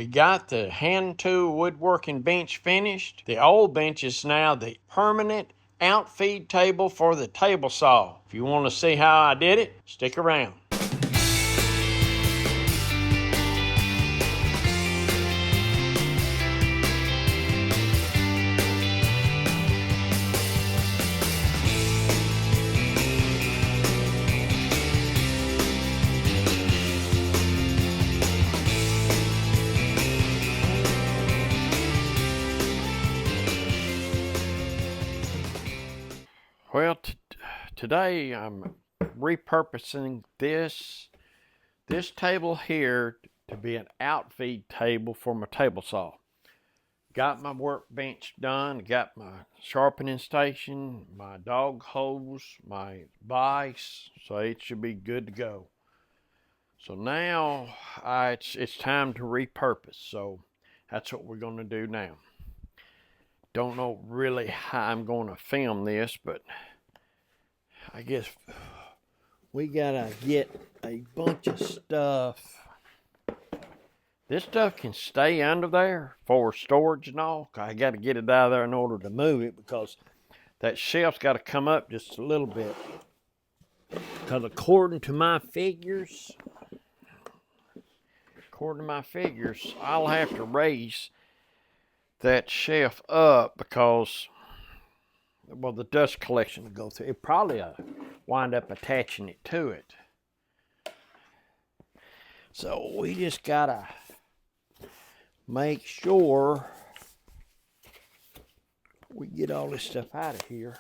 We got the hand tool woodworking bench finished. The old bench is now the permanent outfeed table for the table saw. If you want to see how I did it, stick around. Well, today I'm repurposing this table here to be an outfeed table for my table saw. Got my workbench done, got my sharpening station, my dog hose, my vise, so it should be good to go. So now it's time to repurpose, so that's what we're going to do now. Don't know really how I'm going to film this, but I guess we gotta get a bunch of stuff. This stuff can stay under there for storage and all. I got to get it out of there in order to move it, because that shelf's got to come up just a little bit. Because according to my figures, I'll have to raise that shelf up because, well, the dust collection will go through. It probably wind up attaching it to it. So we just gotta make sure we get all this stuff out of here.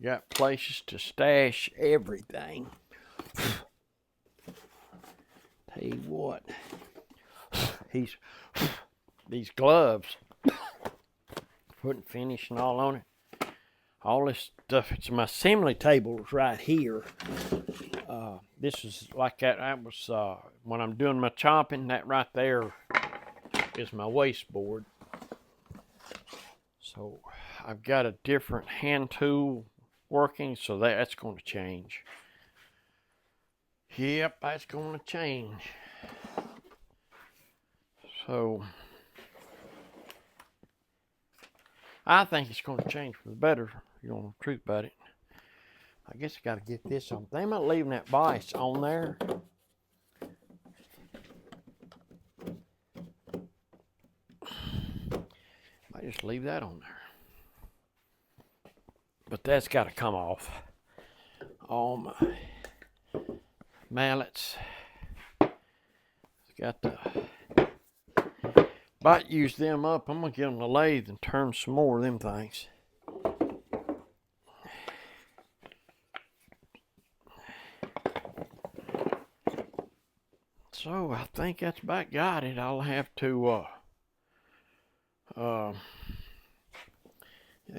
Got places to stash everything. Tell you what, these gloves, putting finishing all on it. All this stuff, it's my assembly tables right here. This is like that was when I'm doing my chopping, that right there is my wasteboard. So I've got a different hand tool working, so that's going to change. Yep, that's going to change. So I think it's going to change for the better, if you know the truth about it. I guess I got to get this on. They might leave that vise on there. Might just leave that on there. But that's got to come off. All my mallets. Got the... Might use them up. I'm going to get on the lathe and turn some more of them things. So I think that's about got it. I'll have to I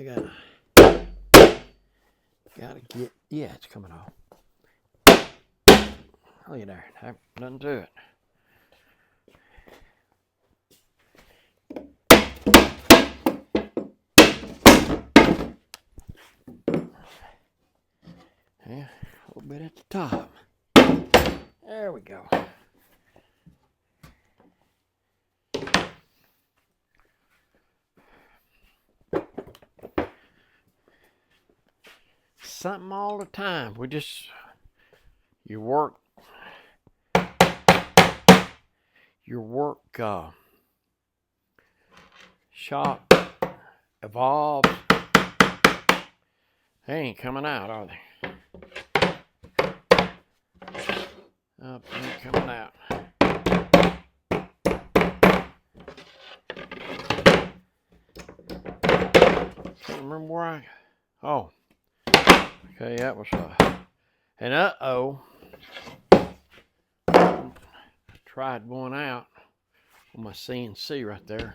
gotta get, yeah, it's coming off. Look at there, nothing to it. Yeah, a little bit at the top. There we go. Something all the time. Your work shop evolves. They ain't coming out, are they? They ain't coming out. Can't remember where oh. Okay, that was and I tried one out on my CNC right there.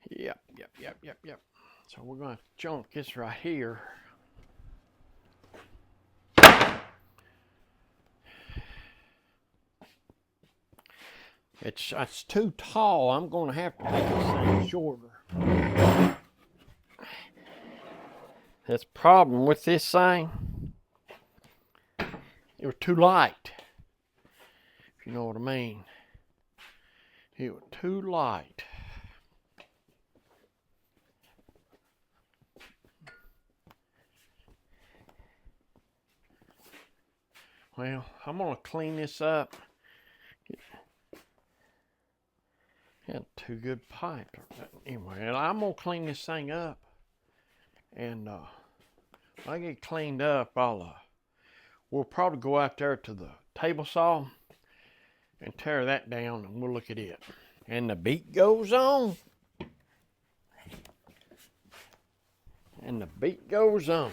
Yep. So we're going to junk this right here. It's too tall. I'm going to have to make this thing shorter. That's the problem with this thing. It was too light, if you know what I mean. It was too light. Well, I'm gonna clean this up. Had two good pipe. Anyway, I'm gonna clean this thing up, and when I get cleaned up, we'll probably go out there to the table saw and tear that down, and we'll look at it. And the beat goes on. And the beat goes on.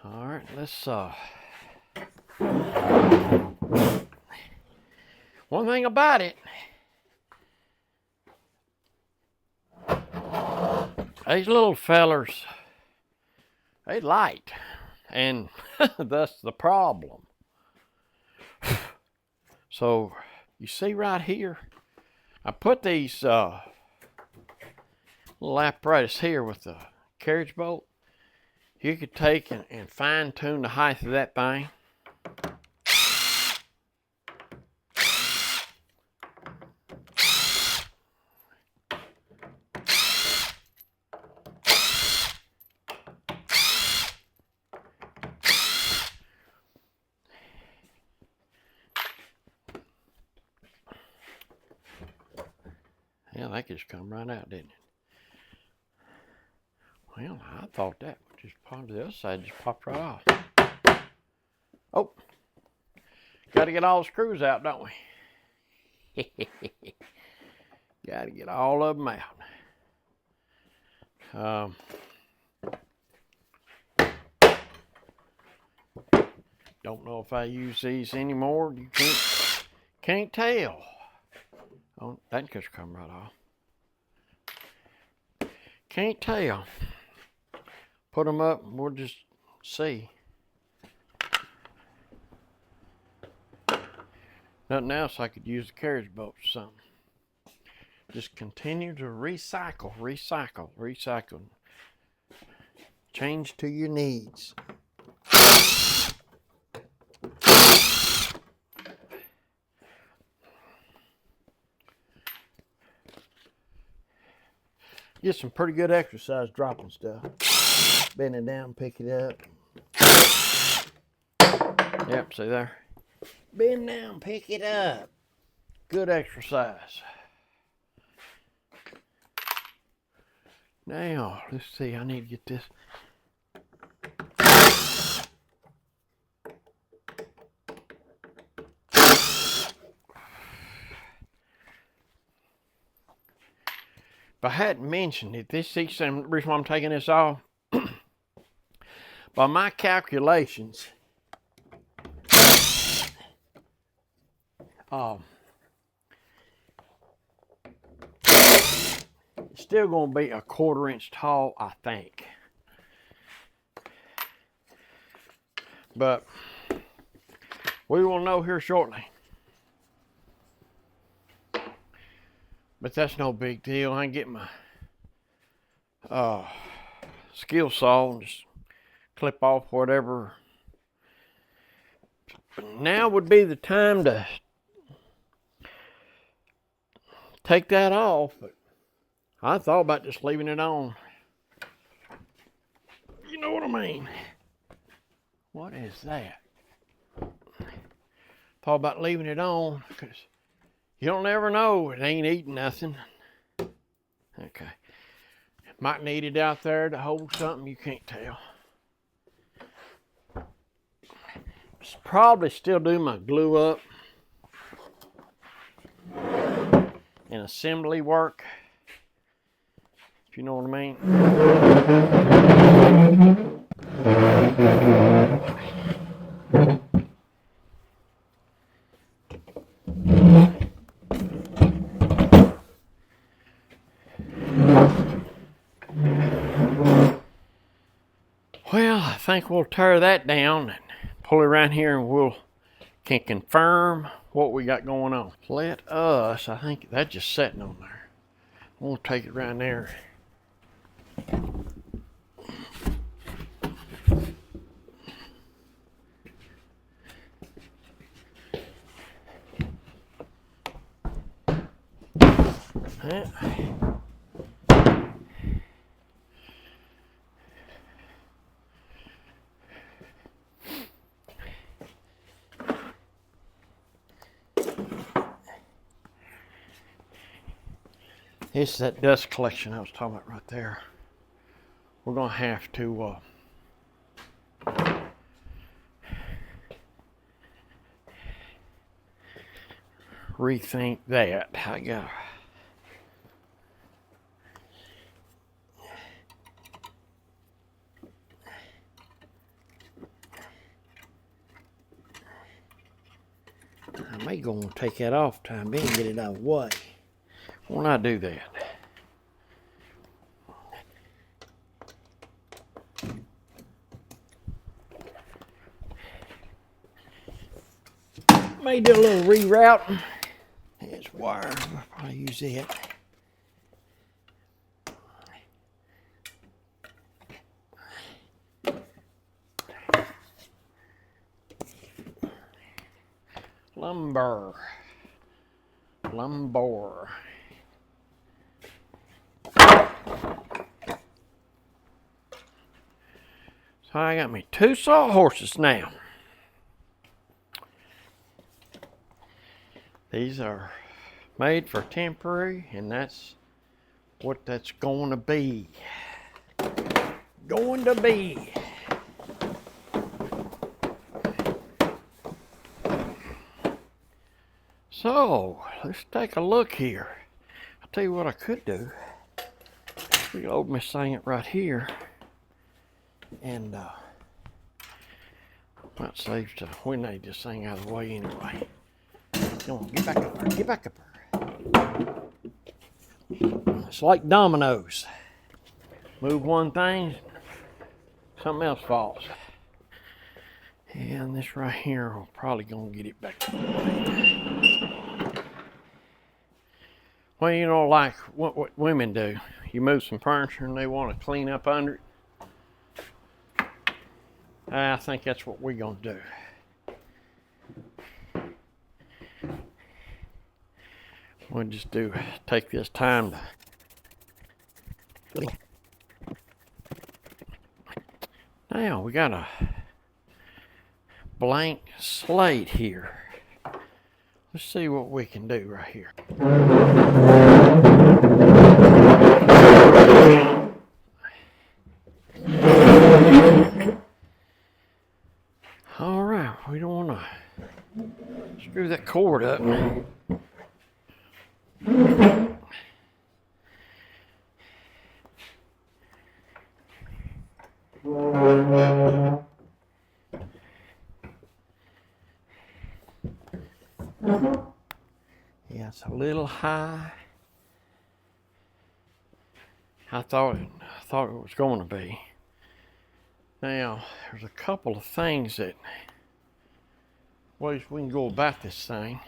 All right, let's one thing about it, these little fellers, they light, and that's the problem. So you see right here, I put these little apparatus here with the carriage bolt. You could take and fine tune the height of that thing. Yeah, that just come right out, didn't it? Well, I thought that would just pop to the other side, just popped right off. Oh, got to get all the screws out, don't we? Got to get all of them out. Don't know if I use these anymore. You can't tell. Oh, that just come right off. Can't tell. Put them up and we'll just see. Nothing else, I could use the carriage bolt or something. Just continue to recycle, recycle, recycle. Change to your needs. Get some pretty good exercise dropping stuff. Bend it down, pick it up. Yep, see there? Bend down, pick it up. Good exercise. Now, let's see, I need to get this. If I hadn't mentioned it, this is the reason why I'm taking this off. By my calculations, it's still going to be a 1/4 inch tall, I think. But we will know here shortly. But that's no big deal. I can get my skill saw and just clip off whatever. But now would be the time to take that off. But I thought about just leaving it on. You know what I mean? What is that? Thought about leaving it on because you don't never know. It ain't eating nothing. Okay. Might need it out there to hold something. You can't tell. Probably still do my glue up and assembly work. If you know what I mean. Well, I think we'll tear that down and pull it around here and we'll can confirm what we got going on. Let us, I think that's just sitting on there. We'll take it right there. This is that dust collection I was talking about right there. We're gonna have to rethink that. I may go and take that off time being and get it out of the way. When I do that. May do a little rerouting. There's wire. I'll probably use it. Lumber. So I got me 2 sawhorses now. These are made for temporary, and that's what that's going to be. So, let's take a look here. I'll tell you what I could do. We can open this thing right here, and might save we need this thing out of the way anyway. Come on, get back up there, get back up there. It's like dominoes. Move one thing, something else falls. And this right here, we're probably gonna get it back. Well, you know, like what women do. You move some furniture and they want to clean up under it. I think that's what we're gonna do. We'll just take this time to. Now we got a blank slate here. Let's see what we can do right here. All right, we don't want to screw that cord up. Yeah, it's a little high. I thought it was going to be. Now, there's a couple of things that ways we can go about this thing.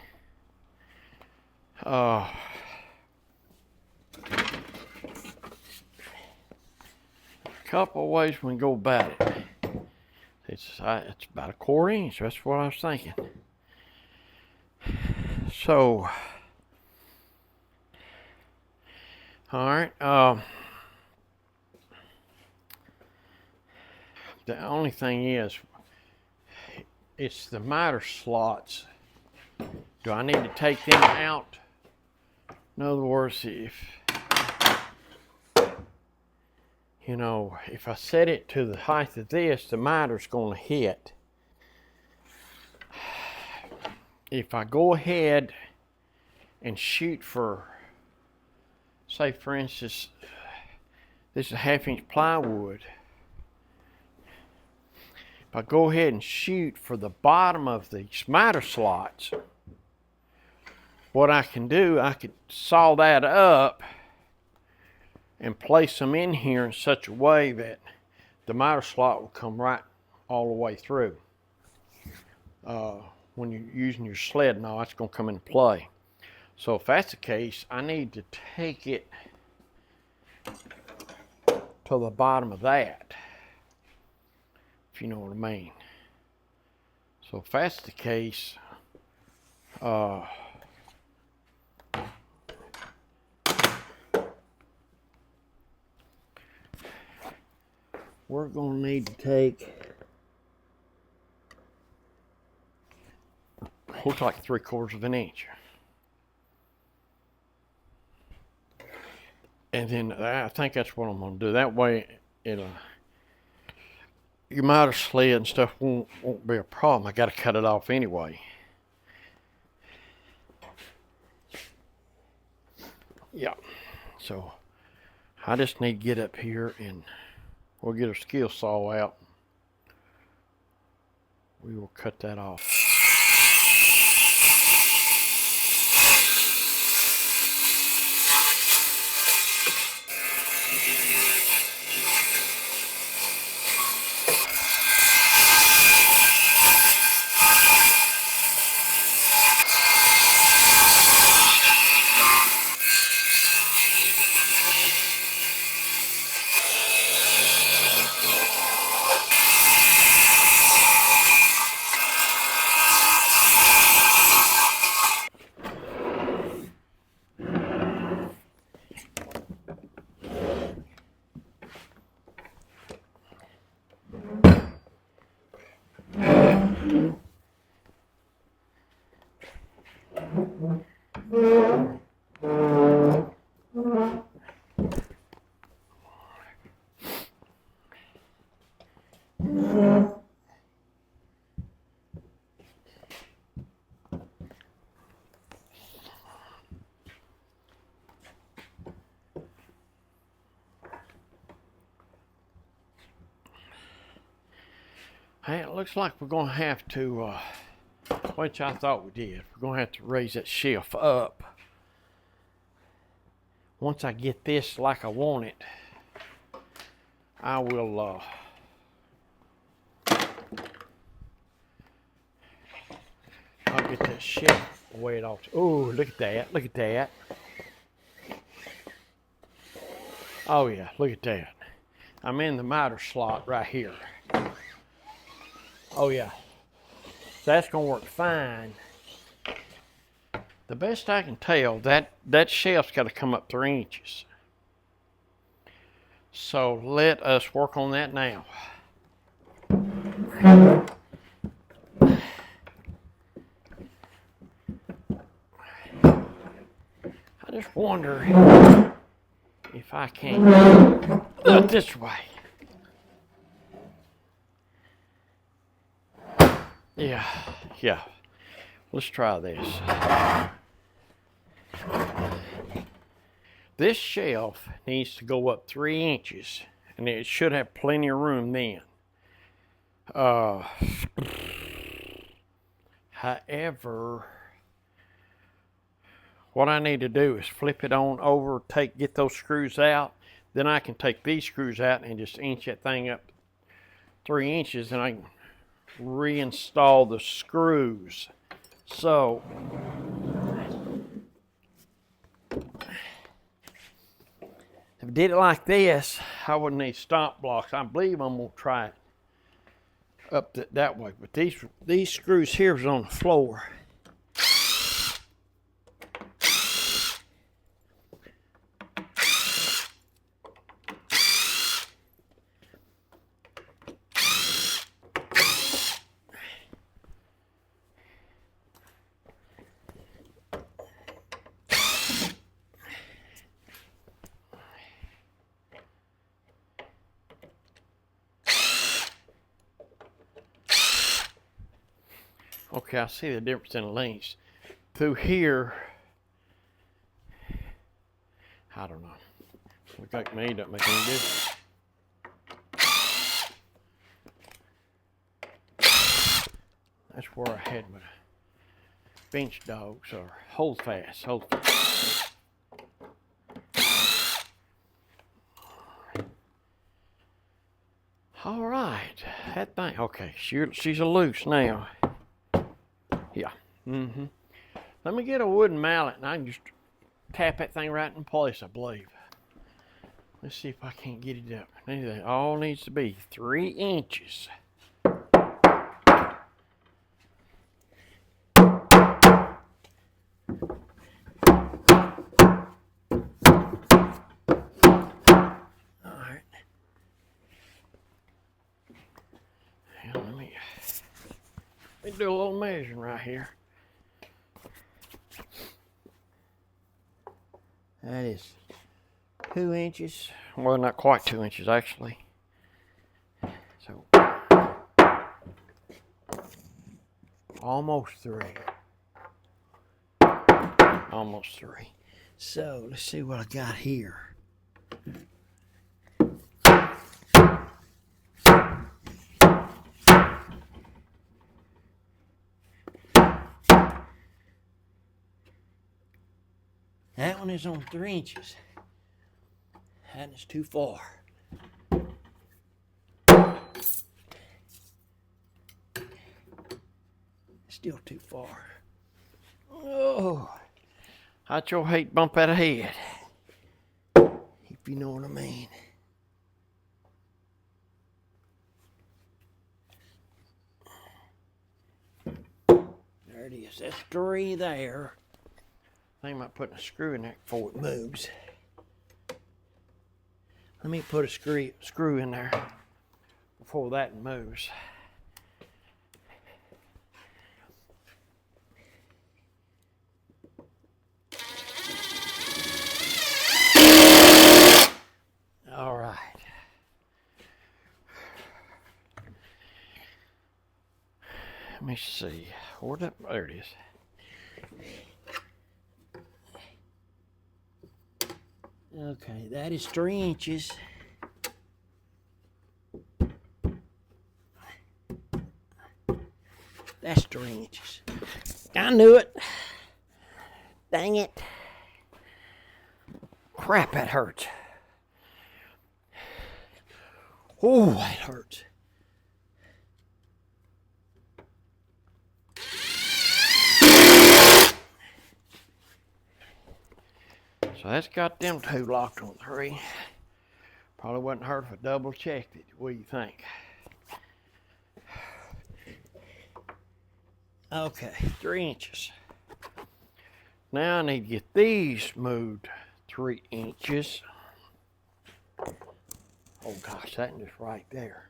A couple of ways we can go about it. It's about 1/4 inch. That's what I was thinking. So, all right. The only thing is, it's the miter slots. Do I need to take them out? In other words, if I set it to the height of this, the miter's going to hit. If I go ahead and shoot for, say for instance, this is a 1/2 inch plywood. If I go ahead and shoot for the bottom of these miter slots, what I can do, I could saw that up and place them in here in such a way that the miter slot will come right all the way through. When you're using your sled and all, that's going to come into play. So if that's the case, I need to take it to the bottom of that, if you know what I mean. So if that's the case, we're going to need to take, looks like 3/4 of an inch. And then I think that's what I'm going to do. That way, it'll, your miter sled and stuff won't be a problem. I got to cut it off anyway. Yeah. So I just need to get up here and we'll get a skill saw out. We will cut that off. Hey, it looks like we're going to have to, which I thought we did, we're going to have to raise that shelf up. Once I get this like I want it, I will, I'll get that shelf the way it ought to. Oh, look at that, look at that. Oh yeah, look at that. I'm in the miter slot right here. Oh yeah, that's gonna work fine. The best I can tell, that shelf's got to come up 3 inches. So let us work on that now. I just wonder if I can do it this way. Yeah. Let's try this. This shelf needs to go up 3 inches, and it should have plenty of room then. However, what I need to do is flip it on over, get those screws out. Then I can take these screws out and just inch that thing up 3 inches, and I can reinstall the screws. So if I did it like this, I wouldn't need stomp blocks. I believe I'm gonna try it up that way. But these screws here is on the floor. Okay, I see the difference in the lengths. Through here, I don't know. Look like me, doesn't make any difference. That's where I had my bench dogs, or hold fast. All right, that thing, okay, she's loose now. Yeah. Let me get a wooden mallet and I can just tap that thing right in place, I believe. Let's see if I can't get it up. It all needs to be 3 inches. Alright. Let me do a little measuring right here. That is 2 inches. Well, not quite 2 inches actually. So almost 3. Almost 3. So let's see what I got here. That one is on 3 inches. That is too far. Still too far. Oh, I'd sure hate bump out of head, if you know what I mean. There it is. That's 3 there. I think I might put a screw in there before it moves. Let me put a screw in there before that moves. All right. Let me see. There it is. Okay, that is 3 inches. That's 3 inches. I knew it. Dang it. Crap, that hurts. Oh, that hurts. So that's got them 2 locked on 3. Probably wouldn't hurt if I double checked it. What do you think? Okay, 3 inches. Now I need to get these moved 3 inches. Oh gosh, that's just right there.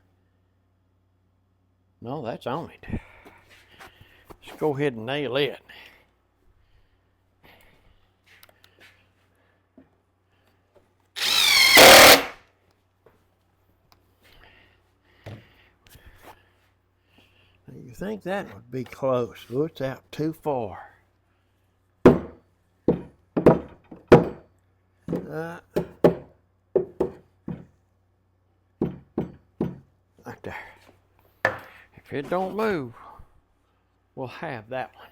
No, that's on it. Let's go ahead and nail it. You think that would be close? Oh, it's out too far. Right there. If it don't move, we'll have that one.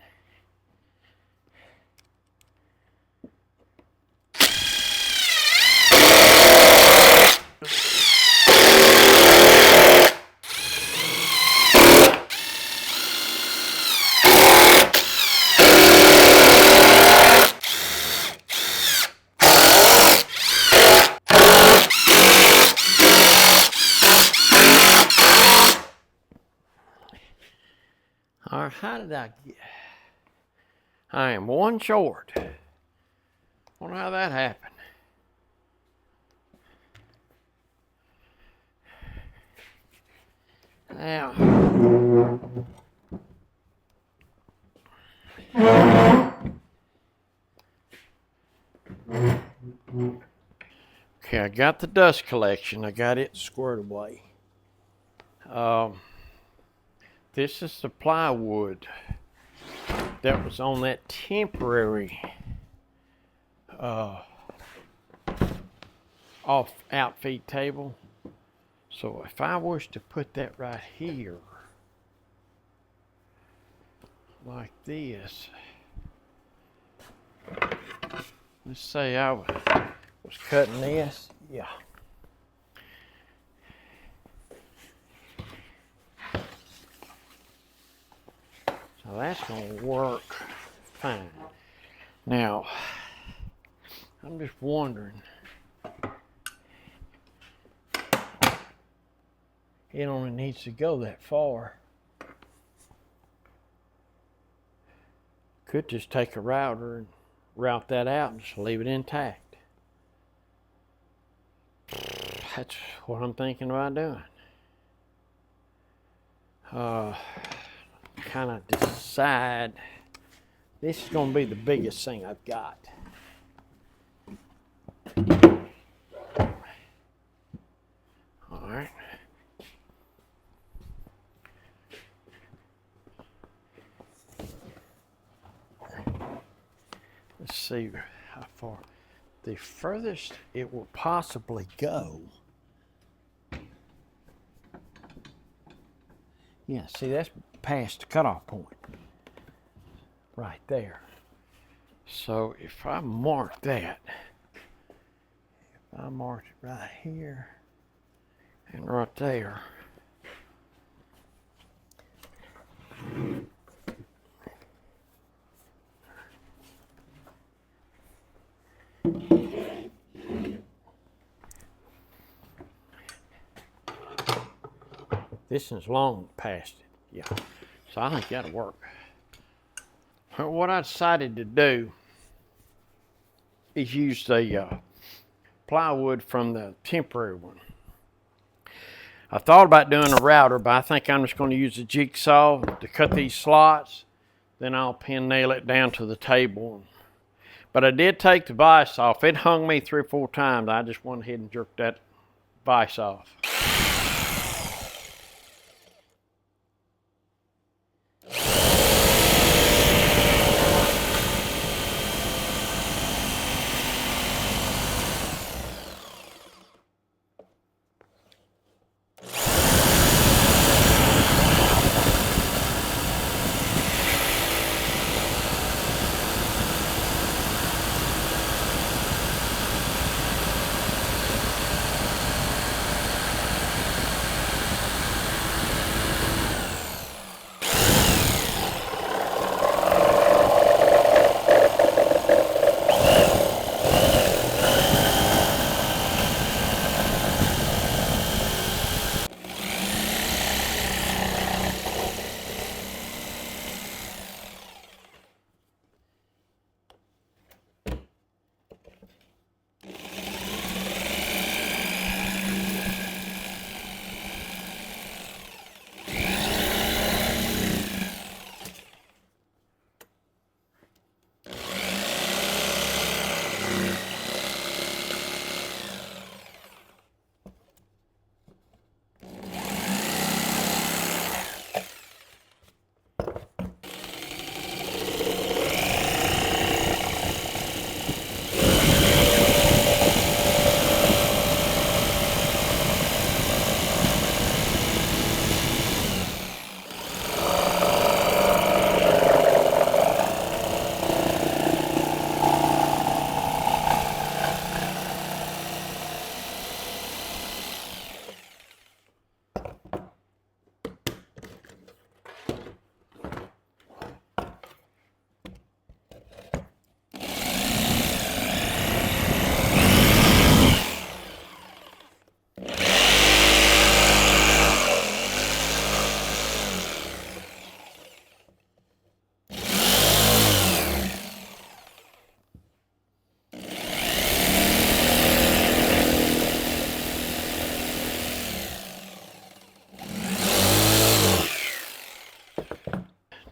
All right, how did I get? I am 1 short. Wonder how that happened. Now, okay, I got the dust collection. I got it squared away. This is the plywood that was on that temporary off outfeed table. So if I was to put that right here, like this, let's say I was cutting this, yeah. So that's gonna work fine. Now, I'm just wondering, it only needs to go that far. Could just take a router and route that out and just leave it intact. That's what I'm thinking about doing. Kind of decide this is going to be the biggest thing I've got. All right. Let's see how far. The furthest it will possibly go. Yeah, see, that's past the cutoff point. Right there. So if I mark that, if I mark it right here and right there, this is long past it, yeah. So I think that'll work. What I decided to do is use the plywood from the temporary one. I thought about doing a router, but I think I'm just going to use a jigsaw to cut these slots. Then I'll pin nail it down to the table. But I did take the vise off. It hung me 3 or 4 times. I just went ahead and jerked that vise off.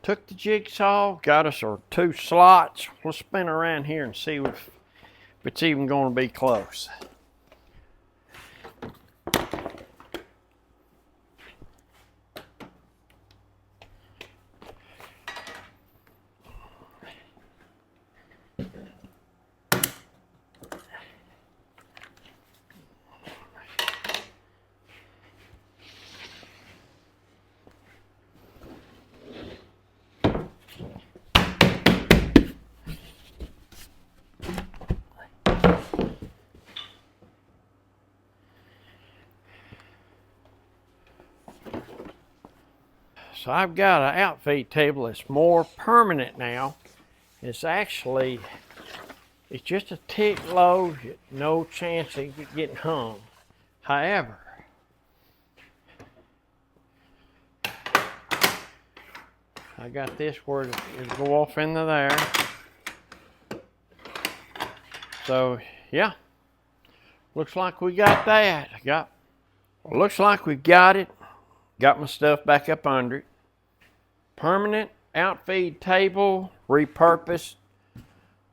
Took the jigsaw, got us our 2 slots. We'll spin around here and see if it's even going to be close. So I've got an outfeed table that's more permanent now. It's actually, it's just a tick low, no chance of it getting hung. However, I got this where it'll go off into there. So yeah, looks like we got that. Looks like we got it. Got my stuff back up under it. Permanent outfeed table, repurposed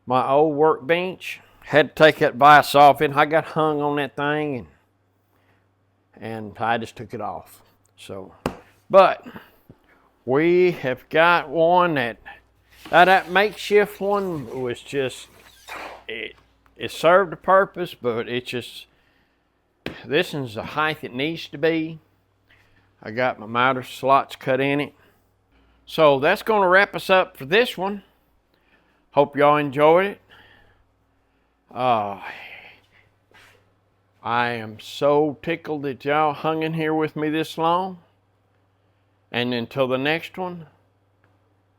my old workbench. Had to take that vise off it. I got hung on that thing and I just took it off. So, but we have got one that makeshift one was just, it served a purpose, but it just, this one's the height it needs to be. I got my miter slots cut in it. So that's going to wrap us up for this one. Hope y'all enjoyed it. I am so tickled that y'all hung in here with me this long. And until the next one,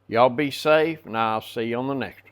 y'all be safe, and I'll see you on the next one.